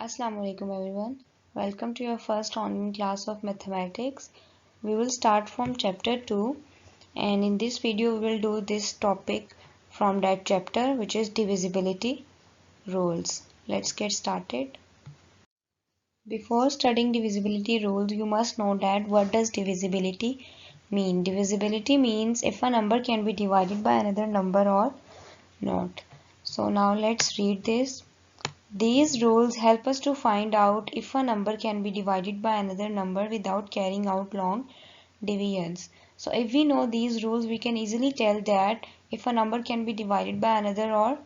Assalamu alaikum everyone. Welcome to your first online class of mathematics. We will start from chapter 2 and in this video we will do this topic from that chapter, which is divisibility rules. Let's get started. Before studying divisibility rules, you must know that what does divisibility mean. Divisibility means if a number can be divided by another number or not. So now let's read this. These rules help us to find out if a number can be divided by another number without carrying out long divisions. So if we know these rules, we can easily tell that if a number can be divided by another or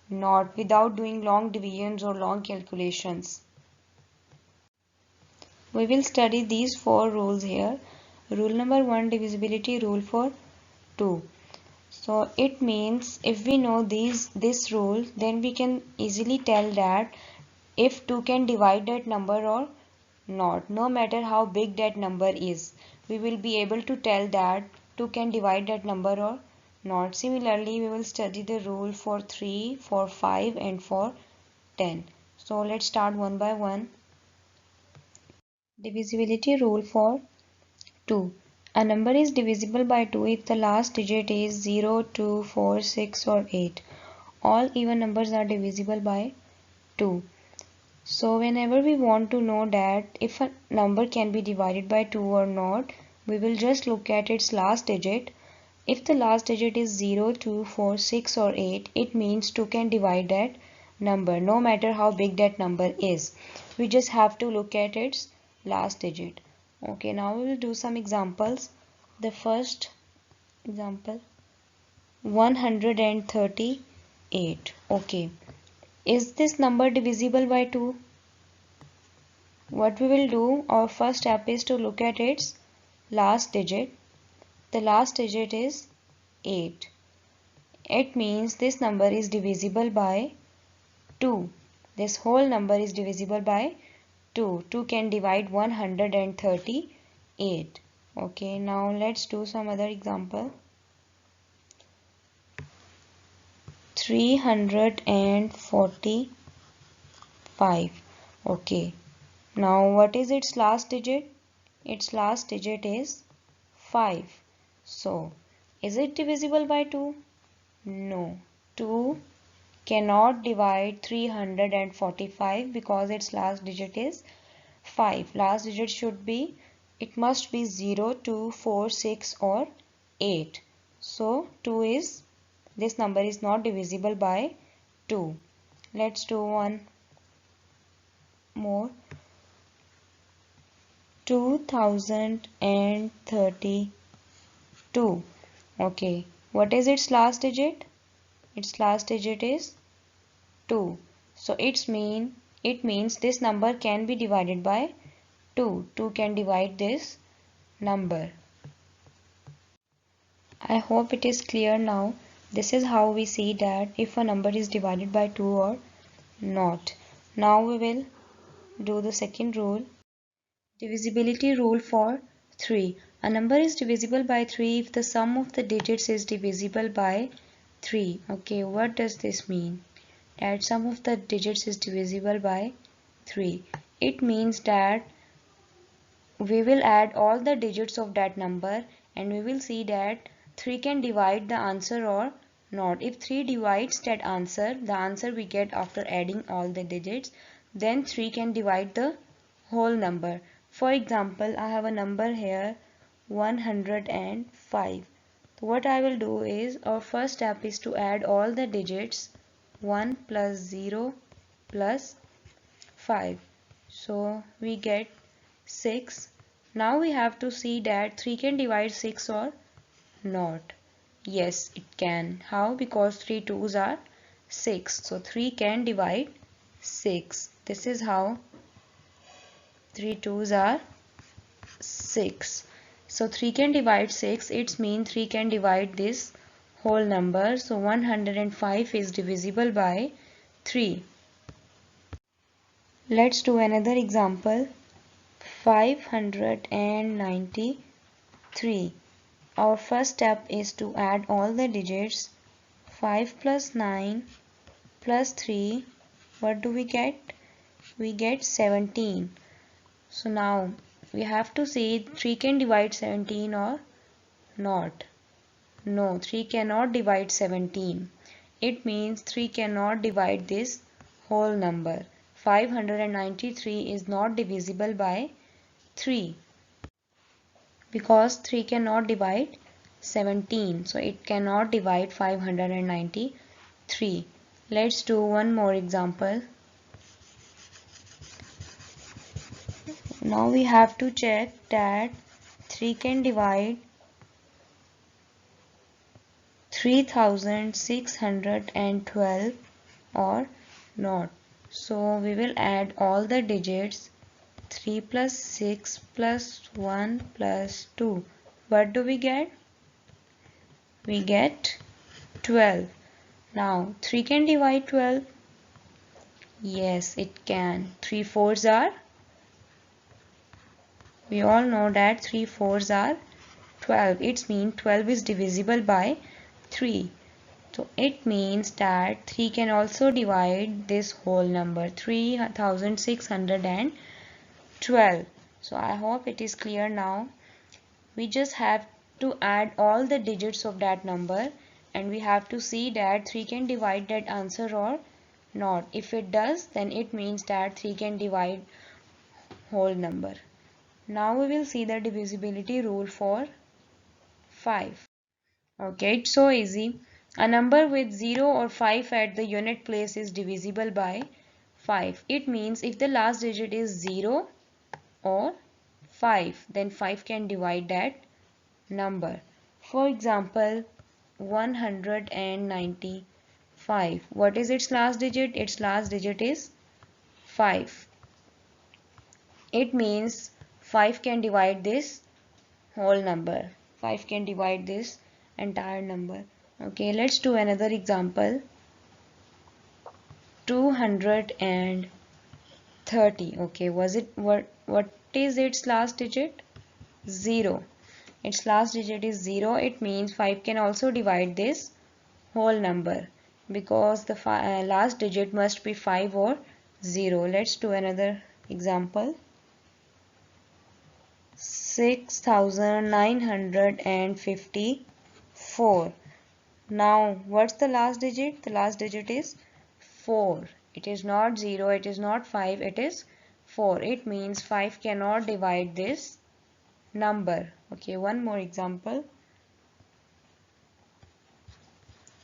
not without doing long divisions or long calculations. We will study these 4 rules here. Rule number 1, divisibility rule for 2. So it means if we know this rule, then we can easily tell that if 2 can divide that number or not, no matter how big that number is, we will be able to tell that 2 can divide that number or not. Similarly, we will study the rule for 3, for 5 and for 10. So let's start one by one. Divisibility rule for 2. A number is divisible by 2 if the last digit is 0, 2, 4, 6 or 8. All even numbers are divisible by 2. So whenever we want to know that if a number can be divided by 2 or not, we will just look at its last digit. If the last digit is 0, 2, 4, 6 or 8, it means 2 can divide that number no matter how big that number is. We just have to look at its last digit. Okay, now we will do some examples. The first example, 138. Okay, is this number divisible by 2? What we will do, our first step is to look at its last digit. The last digit is 8. It means this number is divisible by 2. This whole number is divisible by 2. 2 can divide 138. Okay, now let's do some other example. 345. Okay, now what is its last digit? Its last digit is 5. So, is it divisible by 2? No. 2 cannot divide 345 because its last digit is 5. Last digit should be, it must be 0, 2, 4, 6 or 8. So, this number is not divisible by 2. Let's do one more. 2032. Okay, what is its last digit? Its last digit is 2. So it means this number can be divided by 2. 2 can divide this number. I hope it is clear now. This is how we see that if a number is divided by 2 or not. Now we will do the second rule. Divisibility rule for 3. A number is divisible by 3 if the sum of the digits is divisible by 3. Okay, what does this mean? That sum of the digits is divisible by 3. It means that we will add all the digits of that number and we will see that 3 can divide the answer or not. If 3 divides that answer, the answer we get after adding all the digits, then 3 can divide the whole number. For example, I have a number here 105. So what I will do is, our first step is to add all the digits 1 plus 0 plus 5. So we get 6. Now we have to see that 3 can divide 6 or not. Yes, it can. How? Because 3 2s are 6. So 3 can divide 6. This is how 3 2s are 6. So 3 can divide 6. It means 3 can divide this whole number. So 105 is divisible by 3. Let's do another example. 593. Our first step is to add all the digits. 5 plus 9 plus 3. What do we get? we get 17. So now we have to say 3 can divide 17 or not. No, 3 cannot divide 17. It means 3 cannot divide this whole number. 593 is not divisible by 3 because 3 cannot divide 17. So it cannot divide 593. Let's do one more example. Now we have to check that 3 can divide 3612 or not. So we will add all the digits 3 plus 6 plus 1 plus 2. What do we get? We get 12. Now 3 can divide 12. Yes, it can. 3 fours are. We all know that 3 fours are 12. It means 12 is divisible by 3. So it means that 3 can also divide this whole number 3612. So I hope it is clear now. We just have to add all the digits of that number and we have to see that 3 can divide that answer or not. If it does, then it means that 3 can divide whole number. Now we will see the divisibility rule for 5. Okay, it's so easy. A number with 0 or 5 at the unit place is divisible by 5. It means if the last digit is 0 or 5, then 5 can divide that number. For example, 195. What is its last digit? Its last digit is 5. It means 5 can divide this whole number. 5 can divide this entire number. Okay, let's do another example. 230. Okay, what is its last digit? 0. Its last digit is 0. It means 5 can also divide this whole number because the last digit must be 5 or 0. Let's do another example. 6954. Now what's the last digit? The last digit is 4. It is not 0, it is not 5, it is 4. It means 5 cannot divide this number. Okay, one more example.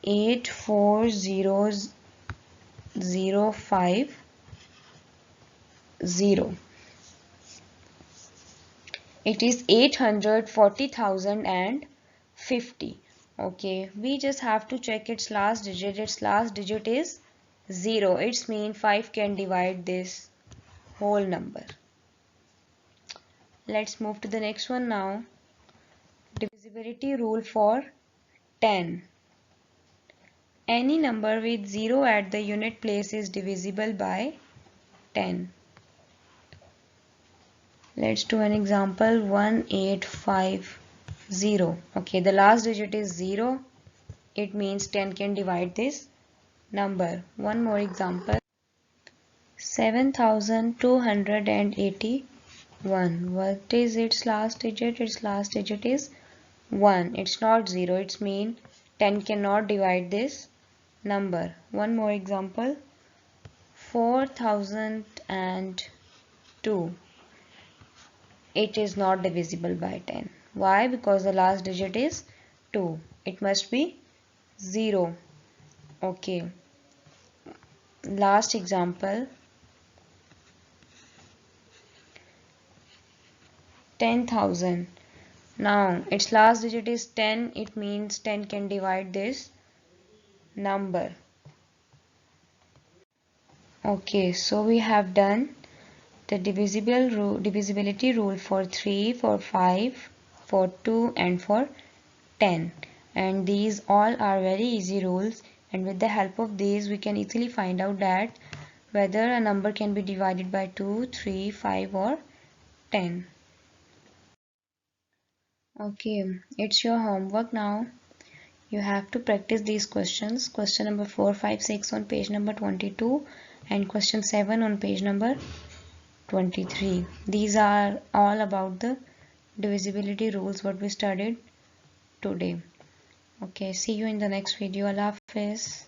84050. It is 840,050. Okay, we just have to check its last digit. Its last digit is 0. It means 5 can divide this whole number. Let's move to the next one now. Divisibility rule for 10. Any number with 0 at the unit place is divisible by 10. Let's do an example. 1850. Okay, the last digit is 0. It means 10 can divide this number. One more example. 7281. What is its last digit? Its last digit is 1. It's not 0. It means 10 cannot divide this number. One more example. 4002. It is not divisible by 10. Why? Because the last digit is 2. It must be 0. Okay. Last example. 10,000. Now its last digit is 10. It means 10 can divide this number. Okay, so we have done the divisibility rule for 3, for 5, for 2 and for 10. And these all are very easy rules, and with the help of these we can easily find out that whether a number can be divided by 2, 3, 5 or 10. Okay, it's your homework now. You have to practice these questions. Question number 4, 5, 6 on page number 22 and question 7 on page number 23. These are all about the divisibility rules what we studied today. Okay, see you in the next video. Allah Hafiz.